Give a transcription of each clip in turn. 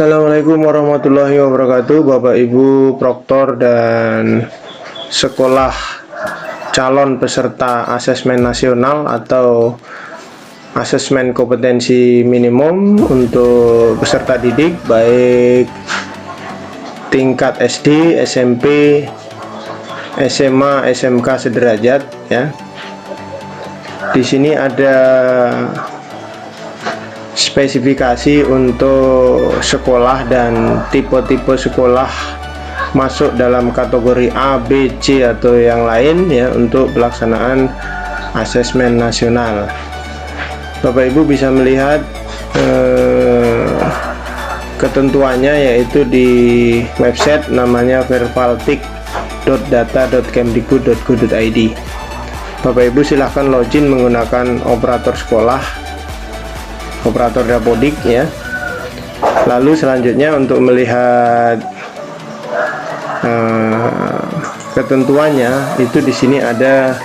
Assalamualaikum warahmatullahi wabarakatuh, Bapak Ibu Proktor dan sekolah calon peserta asesmen nasional atau asesmen kompetensi minimum untuk peserta didik baik tingkat SD, SMP, SMA, SMK sederajat ya. Di sini ada spesifikasi untuk sekolah dan tipe-tipe sekolah masuk dalam kategori A, B, C atau yang lain ya untuk pelaksanaan asesmen nasional. Bapak Ibu bisa melihat ketentuannya yaitu di website namanya vervaltik.data.kemdikbud.go.id. Bapak Ibu silahkan login menggunakan operator sekolah, operator dapodik ya. Lalu selanjutnya untuk melihat ketentuannya itu di sini ada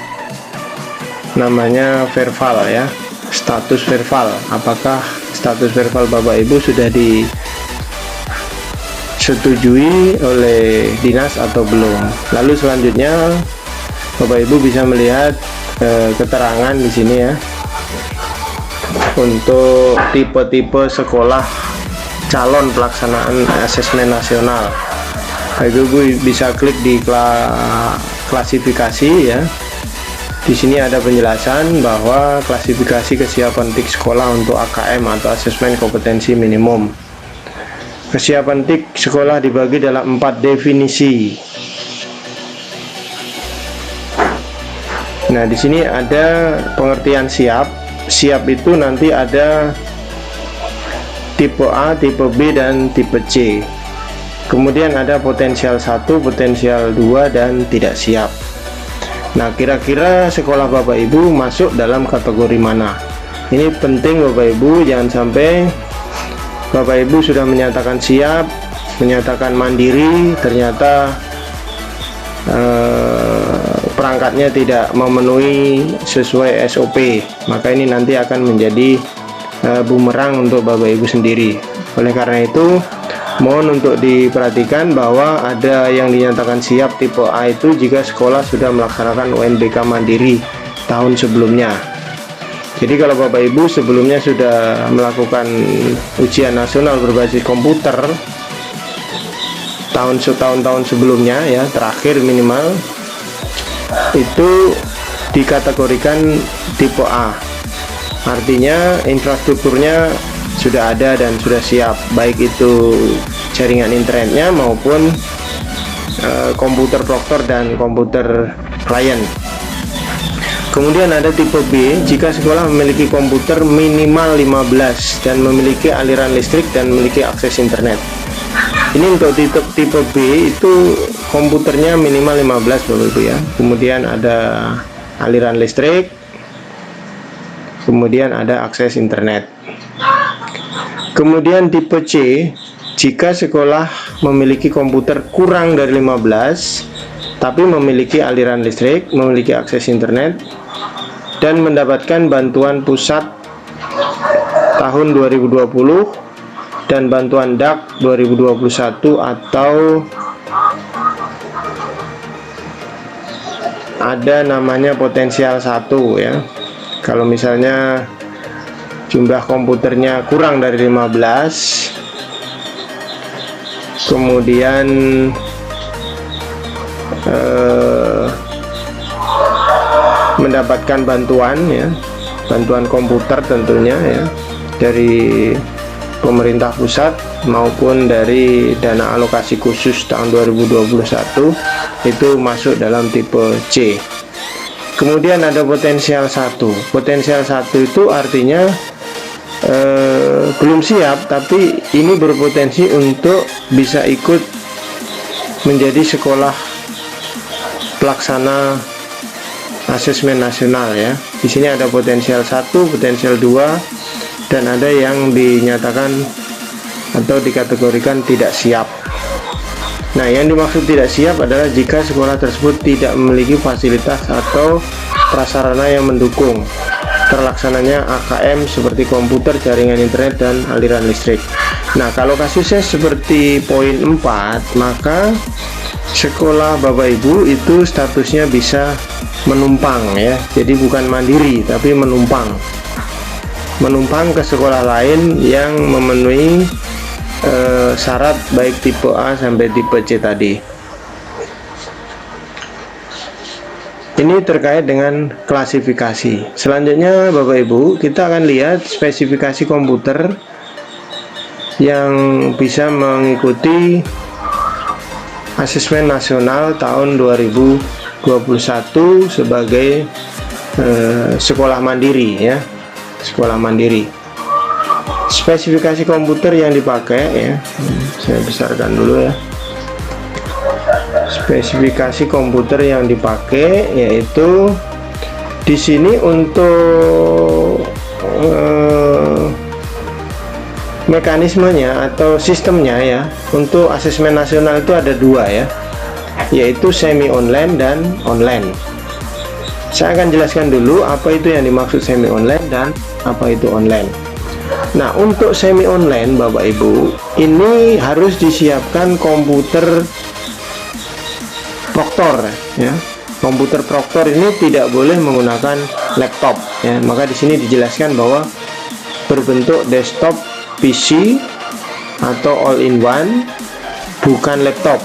namanya verval ya, status verval. Apakah status verval Bapak Ibu sudah disetujui oleh dinas atau belum? Lalu selanjutnya Bapak Ibu bisa melihat keterangan di sini ya untuk tipe-tipe sekolah calon pelaksanaan asesmen nasional. Ibu bisa klik di klasifikasi ya. Di sini ada penjelasan bahwa klasifikasi kesiapan TIK sekolah untuk AKM atau asesmen kompetensi minimum. Kesiapan TIK sekolah dibagi dalam 4 definisi. Nah, di sini ada pengertian siap. Siap itu nanti ada tipe A, tipe B, dan tipe C. Kemudian ada potensial 1, potensial 2, dan tidak siap. Nah, kira-kira sekolah Bapak Ibu masuk dalam kategori mana? Ini penting Bapak Ibu, jangan sampai Bapak Ibu sudah menyatakan siap, menyatakan mandiri, ternyata perangkatnya tidak memenuhi sesuai SOP, maka ini nanti akan menjadi bumerang untuk Bapak Ibu sendiri. Oleh karena itu mohon untuk diperhatikan bahwa ada yang dinyatakan siap tipe A itu jika sekolah sudah melaksanakan UNBK mandiri tahun sebelumnya. Jadi kalau Bapak Ibu sebelumnya sudah melakukan ujian nasional berbasis komputer tahun-tahun sebelumnya ya, terakhir minimal, itu dikategorikan tipe A. Artinya infrastrukturnya sudah ada dan sudah siap, baik itu jaringan internetnya maupun komputer proktor dan komputer klien. Kemudian ada tipe B, jika sekolah memiliki komputer minimal 15 dan memiliki aliran listrik dan memiliki akses internet. Ini untuk tipe B itu komputernya minimal 15 Bapak Ibu ya. Kemudian ada aliran listrik, kemudian ada akses internet. Kemudian tipe C, jika sekolah memiliki komputer kurang dari 15 tapi memiliki aliran listrik, memiliki akses internet, dan mendapatkan bantuan pusat tahun 2020 dan bantuan DAK 2021 atau ada namanya potensial 1 ya. Kalau misalnya jumlah komputernya kurang dari 15, kemudian mendapatkan bantuan ya, bantuan komputer tentunya ya, dari pemerintah pusat maupun dari dana alokasi khusus tahun 2021, itu masuk dalam tipe C. Kemudian ada potensial 1. Potensial 1 itu artinya belum siap, tapi ini berpotensi untuk bisa ikut menjadi sekolah pelaksana asesmen nasional ya. Di sini ada potensial 1, potensial 2, dan ada yang dinyatakan atau dikategorikan tidak siap. Nah, yang dimaksud tidak siap adalah jika sekolah tersebut tidak memiliki fasilitas atau prasarana yang mendukung terlaksananya AKM seperti komputer, jaringan internet, dan aliran listrik. Nah, kalau kasusnya seperti poin 4, maka sekolah Bapak Ibu itu statusnya bisa menumpang ya. Jadi bukan mandiri tapi menumpang ke sekolah lain yang memenuhi syarat baik tipe A sampai tipe C tadi. Ini terkait dengan klasifikasi. Selanjutnya Bapak Ibu, kita akan lihat spesifikasi komputer yang bisa mengikuti asesmen nasional tahun 2021 sebagai sekolah mandiri ya, sekolah mandiri. Spesifikasi komputer yang dipakai ya, saya besarkan dulu ya. Spesifikasi komputer yang dipakai yaitu di sini untuk mekanismenya atau sistemnya ya, untuk asesmen nasional itu ada dua ya, yaitu semi online dan online. Saya akan jelaskan dulu apa itu yang dimaksud semi online dan apa itu online. Nah, untuk semi online Bapak Ibu, ini harus disiapkan komputer proktor ya. Komputer proktor ini tidak boleh menggunakan laptop ya. Maka di sini dijelaskan bahwa berbentuk desktop PC atau all-in-one, bukan laptop.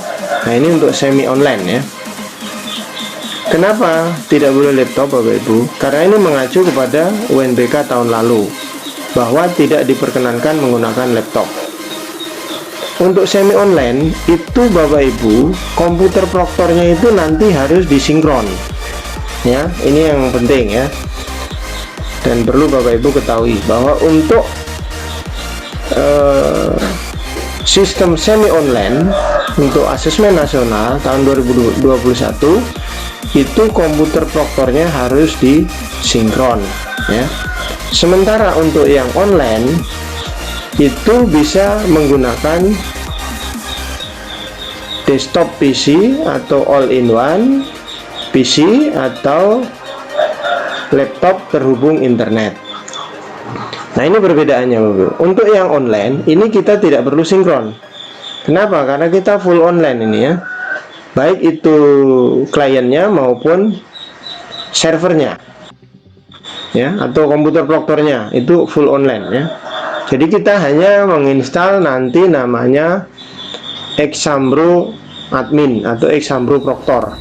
Nah, ini untuk semi online ya. Kenapa tidak boleh laptop Bapak Ibu? Karena ini mengacu kepada UNBK tahun lalu bahwa tidak diperkenankan menggunakan laptop. Untuk semi online itu Bapak Ibu, komputer proktornya itu nanti harus disinkron ya. Ini yang penting ya, dan perlu Bapak Ibu ketahui bahwa untuk sistem semi online untuk asesmen nasional tahun 2021 itu komputer proktornya harus disinkron ya. Sementara untuk yang online itu bisa menggunakan desktop PC atau all-in-one PC atau laptop terhubung internet. Nah, ini perbedaannya Bapak. Untuk yang online ini kita tidak perlu sinkron. Kenapa? Karena kita full online ini ya, baik itu kliennya maupun servernya ya, atau komputer proktornya itu full online ya. Jadi kita hanya menginstal nanti namanya Exambro admin atau Exambro proktor.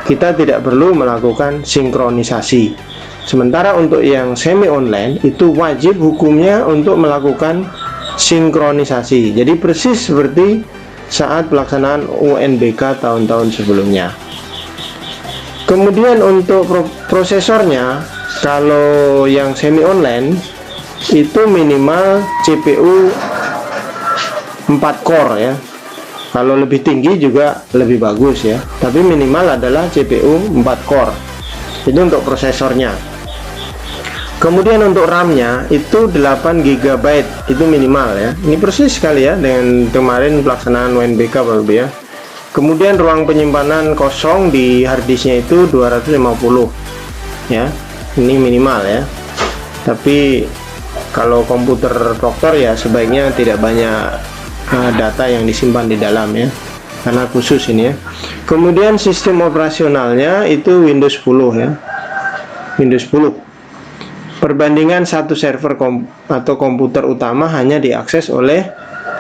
Kita tidak perlu melakukan sinkronisasi. Sementara untuk yang semi online itu wajib hukumnya untuk melakukan sinkronisasi. Jadi persis seperti saat pelaksanaan UNBK tahun-tahun sebelumnya. Kemudian untuk prosesornya, kalau yang semi online itu minimal CPU 4 core ya. Kalau lebih tinggi juga lebih bagus ya, tapi minimal adalah CPU 4 core. Itu untuk prosesornya. Kemudian untuk RAM-nya itu 8 GB itu minimal ya. Ini persis sekali ya dengan kemarin pelaksanaan UNBK Bapak Ibu ya. Kemudian ruang penyimpanan kosong di harddisknya itu 250 ya. Ini minimal ya. Tapi kalau komputer proktor ya sebaiknya tidak banyak data yang disimpan di dalam ya, karena khusus ini ya. Kemudian sistem operasionalnya itu Windows 10 ya. Windows 10. Perbandingan satu server atau komputer utama hanya diakses oleh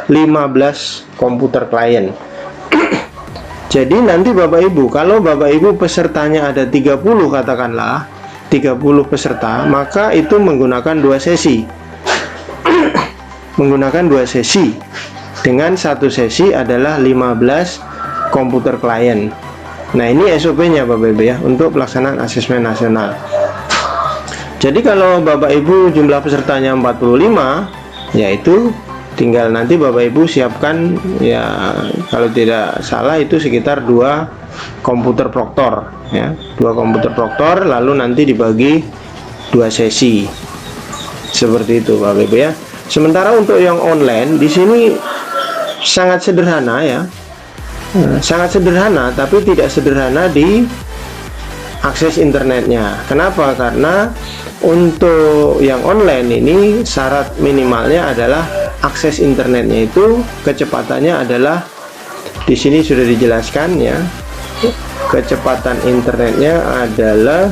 15 komputer klien. Jadi nanti Bapak Ibu, kalau Bapak Ibu pesertanya ada 30 katakanlah, 30 peserta, maka itu menggunakan 2 sesi. Menggunakan 2 sesi. Dengan satu sesi adalah 15 komputer klien. Nah, ini SOP-nya Bapak Ibu ya untuk pelaksanaan asesmen nasional. Jadi kalau Bapak Ibu jumlah pesertanya 45, yaitu tinggal nanti Bapak Ibu siapkan ya, kalau tidak salah itu sekitar 2 komputer proktor ya, 2 komputer proktor, lalu nanti dibagi 2 sesi. Seperti itu Bapak Ibu ya. Sementara untuk yang online di sini sangat sederhana ya. Sangat sederhana, tapi tidak sederhana di akses internetnya. Kenapa? Karena untuk yang online ini syarat minimalnya adalah akses internetnya itu kecepatannya adalah di sini sudah dijelaskan ya. Kecepatan internetnya adalah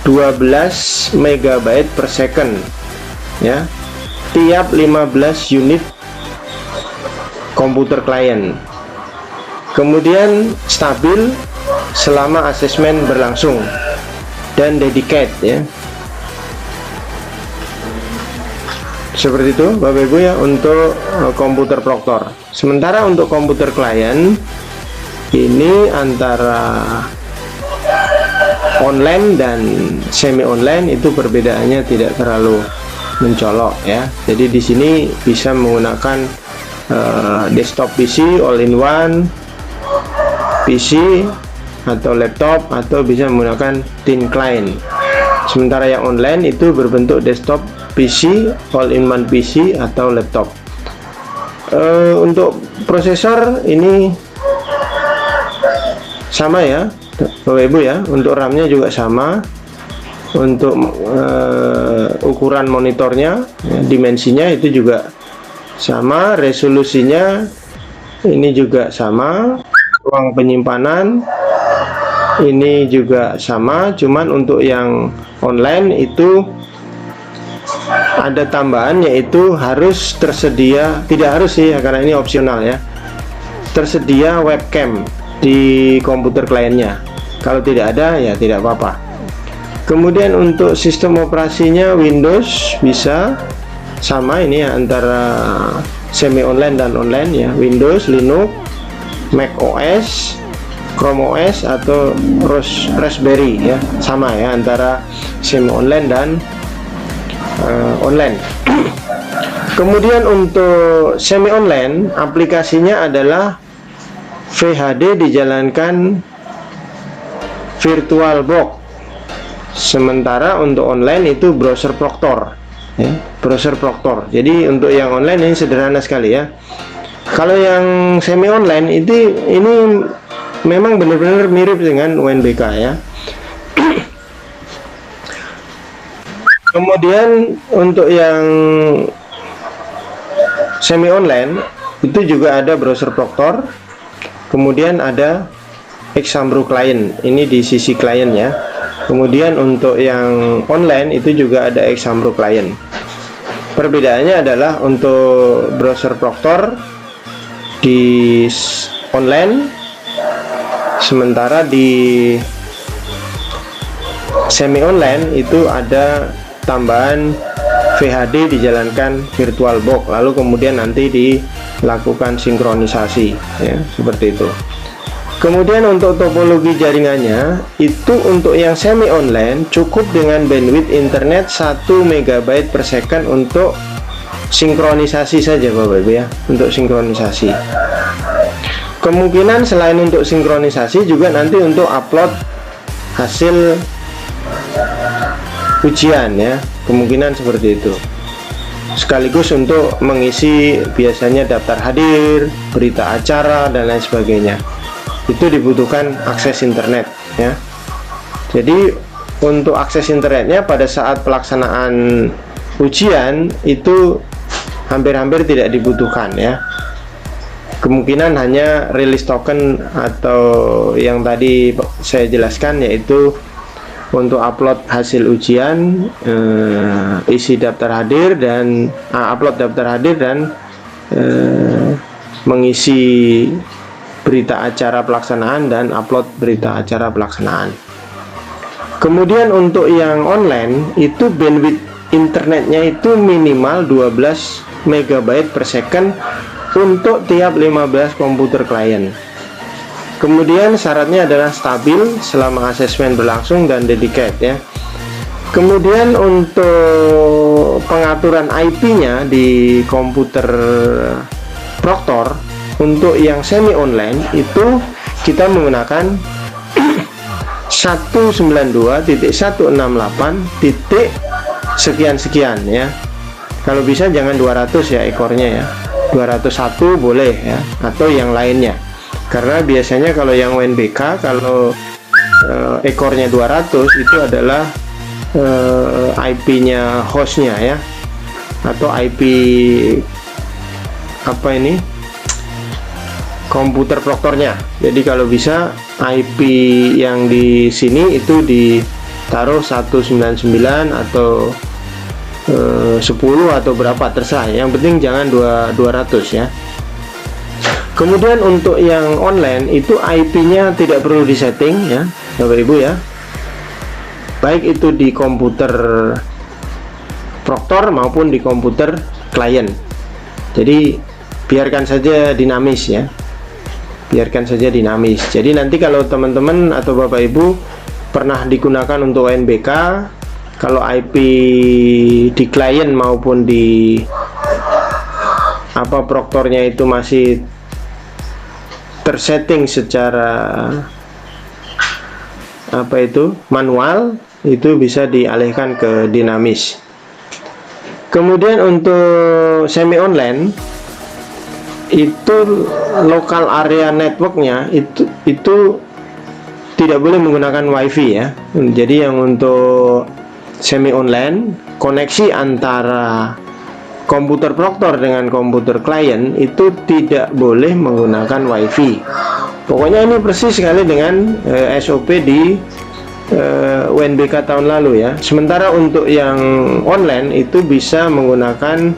12 MB per second ya, tiap 15 unit komputer klien. Kemudian stabil selama asesmen berlangsung dan dedicate ya. Seperti itu Bapak Ibu ya untuk komputer Proctor. Sementara untuk komputer klien ini antara online dan semi online itu perbedaannya tidak terlalu mencolok ya. Jadi di sini bisa menggunakan desktop PC all-in-one, PC atau laptop, atau bisa menggunakan thin client. Sementara yang online itu berbentuk desktop PC, all-in-one PC atau laptop. Untuk prosesor ini sama ya Bapak Ibu ya, untuk RAM-nya juga sama, untuk ukuran monitornya ya, dimensinya itu juga sama, resolusinya ini juga sama, ruang penyimpanan ini juga sama. Cuman untuk yang online itu ada tambahan, yaitu harus tersedia, tidak harus sih ya, karena ini opsional ya, tersedia webcam di komputer kliennya. Kalau tidak ada ya tidak apa-apa. Kemudian untuk sistem operasinya Windows bisa sama ini ya, antara semi online dan online ya, Windows, Linux, Mac OS, Chrome OS atau Raspberry ya, sama ya antara semi online dan online. Kemudian untuk semi online aplikasinya adalah VHD dijalankan VirtualBox. Sementara untuk online itu browser Proctor ya, browser Proctor. Jadi untuk yang online ini sederhana sekali ya. Kalau yang semi online ini memang benar-benar mirip dengan UNBK ya. Kemudian untuk yang semi online itu juga ada browser Proctor. Kemudian ada Exambro client, ini di sisi klien ya. Kemudian untuk yang online itu juga ada Exambro client. Perbedaannya adalah untuk browser Proctor di online, sementara di semi online itu ada tambahan VHD dijalankan VirtualBox, lalu kemudian nanti dilakukan sinkronisasi ya, seperti itu. Kemudian untuk topologi jaringannya itu untuk yang semi online cukup dengan bandwidth internet 1 MB per second untuk sinkronisasi saja Bapak Ibu ya, untuk sinkronisasi. Kemungkinan selain untuk sinkronisasi juga nanti untuk upload hasil ujian ya, kemungkinan seperti itu. Sekaligus untuk mengisi biasanya daftar hadir, berita acara dan lain sebagainya. Itu dibutuhkan akses internet ya. Jadi untuk akses internetnya pada saat pelaksanaan ujian itu hampir-hampir tidak dibutuhkan ya. Kemungkinan hanya rilis token atau yang tadi saya jelaskan, yaitu untuk upload hasil ujian, isi daftar hadir dan upload daftar hadir dan mengisi berita acara pelaksanaan dan upload berita acara pelaksanaan. Kemudian untuk yang online itu bandwidth internetnya itu minimal 12 MB per second untuk tiap 15 komputer klien. Kemudian syaratnya adalah stabil selama asesmen berlangsung dan dedicate ya. Kemudian untuk pengaturan IP-nya di komputer Proctor untuk yang semi online itu kita menggunakan 192.168. sekian ya. Kalau bisa jangan 200 ya ekornya ya. 201 boleh ya, atau yang lainnya. Karena biasanya kalau yang UNBK, kalau ekornya 200 itu adalah IP-nya hostnya ya, atau IP apa ini, komputer proktornya. Jadi kalau bisa IP yang di sini itu ditaruh 199 atau 10 atau berapa, terserah, yang penting jangan 200 ya. Kemudian untuk yang online itu IP-nya tidak perlu disetting ya Bapak Ibu ya, baik itu di komputer proktor maupun di komputer klien. Jadi biarkan saja dinamis ya, biarkan saja dinamis. Jadi nanti kalau teman-teman atau Bapak Ibu pernah digunakan untuk UNBK, kalau IP di klien maupun di proktornya itu masih tersetting secara manual, itu bisa dialihkan ke dinamis. Kemudian untuk semi online itu local area networknya itu tidak boleh menggunakan WiFi ya. Jadi yang untuk semi online, koneksi antara komputer proktor dengan komputer klien itu tidak boleh menggunakan WiFi. Pokoknya ini persis sekali dengan SOP di UNBK tahun lalu ya. Sementara untuk yang online itu bisa menggunakan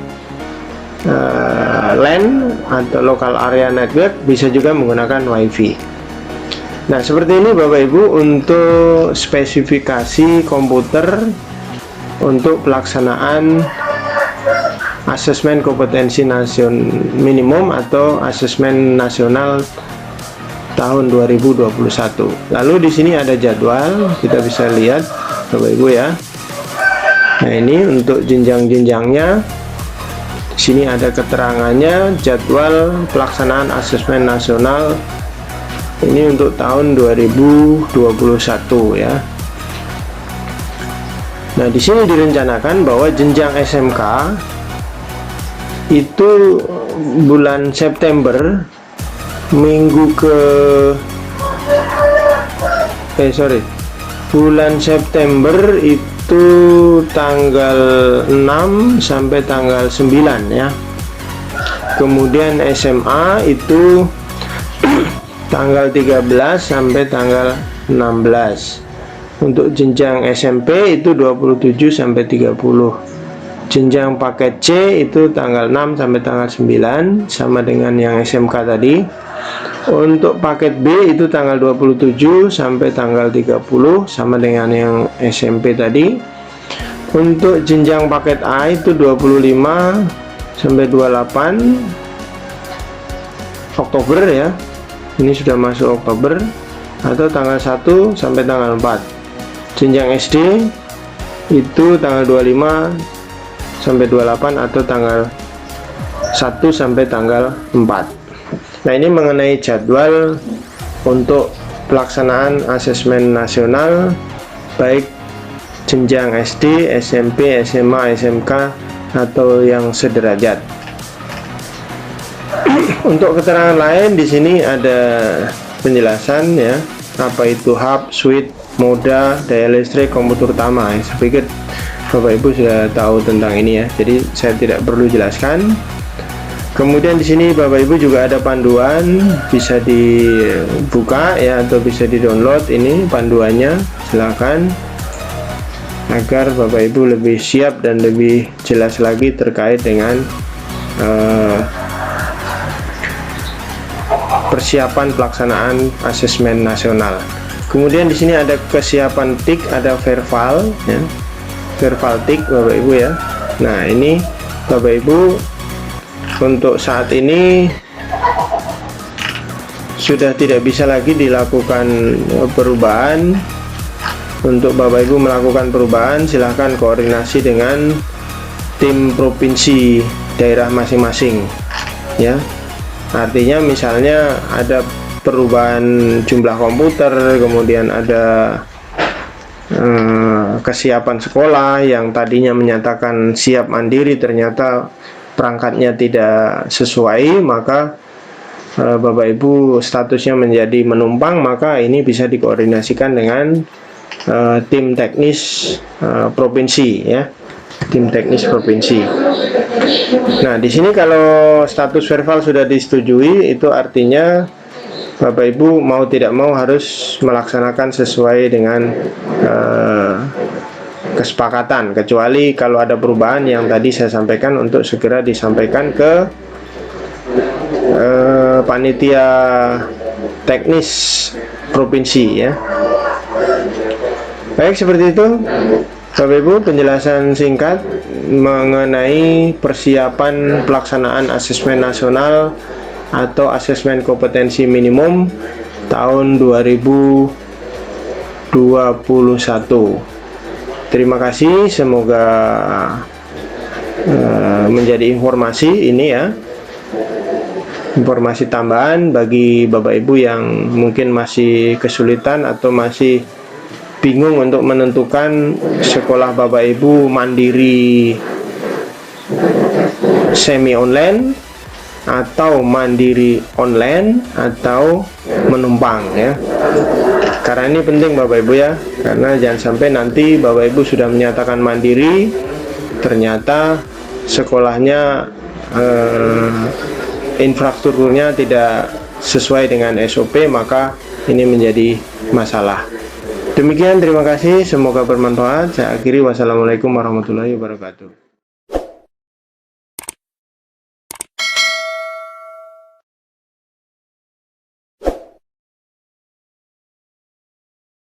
LAN atau local area network, bisa juga menggunakan WiFi. Nah seperti ini Bapak Ibu untuk spesifikasi komputer untuk pelaksanaan asesmen kompetensi nasional minimum atau asesmen nasional tahun 2021. Lalu di sini ada jadwal, kita bisa lihat Bapak Ibu ya. Nah ini untuk jenjang-jenjangnya. Di sini ada keterangannya, jadwal pelaksanaan asesmen nasional ini untuk tahun 2021 ya. Nah di sini direncanakan bahwa jenjang SMK itu bulan September bulan September itu tanggal 6 sampai tanggal 9 ya. Kemudian SMA itu tanggal 13 sampai tanggal 16. Untuk jenjang SMP itu 27 sampai 30. Jenjang paket C itu tanggal 6 sampai tanggal 9, sama dengan yang SMK tadi. Untuk paket B itu tanggal 27 sampai tanggal 30, sama dengan yang SMP tadi. Untuk jenjang paket A itu 25 sampai 28 Oktober ya. Ini sudah masuk Oktober, atau tanggal 1 sampai tanggal 4. Jenjang SD itu tanggal 25 sampai 28 atau tanggal 1 sampai tanggal 4. Nah ini mengenai jadwal untuk pelaksanaan asesmen nasional baik jenjang SD, SMP, SMA, SMK atau yang sederajat. Untuk keterangan lain di sini ada penjelasan ya, apa itu hub, switch, moda, daya listrik, komputer utama. Saya pikir Bapak Ibu sudah tahu tentang ini ya, jadi saya tidak perlu jelaskan. Kemudian di sini Bapak Ibu juga ada panduan, bisa dibuka ya atau bisa di-download ini panduannya, silakan, agar Bapak Ibu lebih siap dan lebih jelas lagi terkait dengan persiapan pelaksanaan asesmen nasional. Kemudian di sini ada kesiapan TIK, ada verbal ya. Verbal TIK Bapak Ibu ya. Nah ini Bapak Ibu untuk saat ini sudah tidak bisa lagi dilakukan perubahan. Untuk Bapak Ibu melakukan perubahan, silahkan koordinasi dengan tim provinsi daerah masing-masing ya. Artinya misalnya ada perubahan jumlah komputer, kemudian ada kesiapan sekolah yang tadinya menyatakan siap mandiri ternyata perangkatnya tidak sesuai, maka Bapak Ibu statusnya menjadi menumpang, maka ini bisa dikoordinasikan dengan tim teknis provinsi ya, tim teknis provinsi. Nah, di sini kalau status verbal sudah disetujui, itu artinya Bapak Ibu mau tidak mau harus melaksanakan sesuai dengan kesepakatan, kecuali kalau ada perubahan yang tadi saya sampaikan untuk segera disampaikan ke panitia teknis provinsi ya. Baik, seperti itu Bapak Ibu penjelasan singkat mengenai persiapan pelaksanaan asesmen nasional atau asesmen kompetensi minimum tahun 2021. Terima kasih, semoga menjadi informasi ini ya, informasi tambahan bagi Bapak Ibu yang mungkin masih kesulitan atau masih bingung untuk menentukan sekolah Bapak Ibu mandiri semi online atau mandiri online atau menumpang ya. Karena ini penting Bapak Ibu ya, karena jangan sampai nanti Bapak Ibu sudah menyatakan mandiri, ternyata sekolahnya infrastrukturnya tidak sesuai dengan SOP, maka ini menjadi masalah. Demikian, terima kasih, semoga bermanfaat. Saya akhiri, wassalamualaikum warahmatullahi wabarakatuh.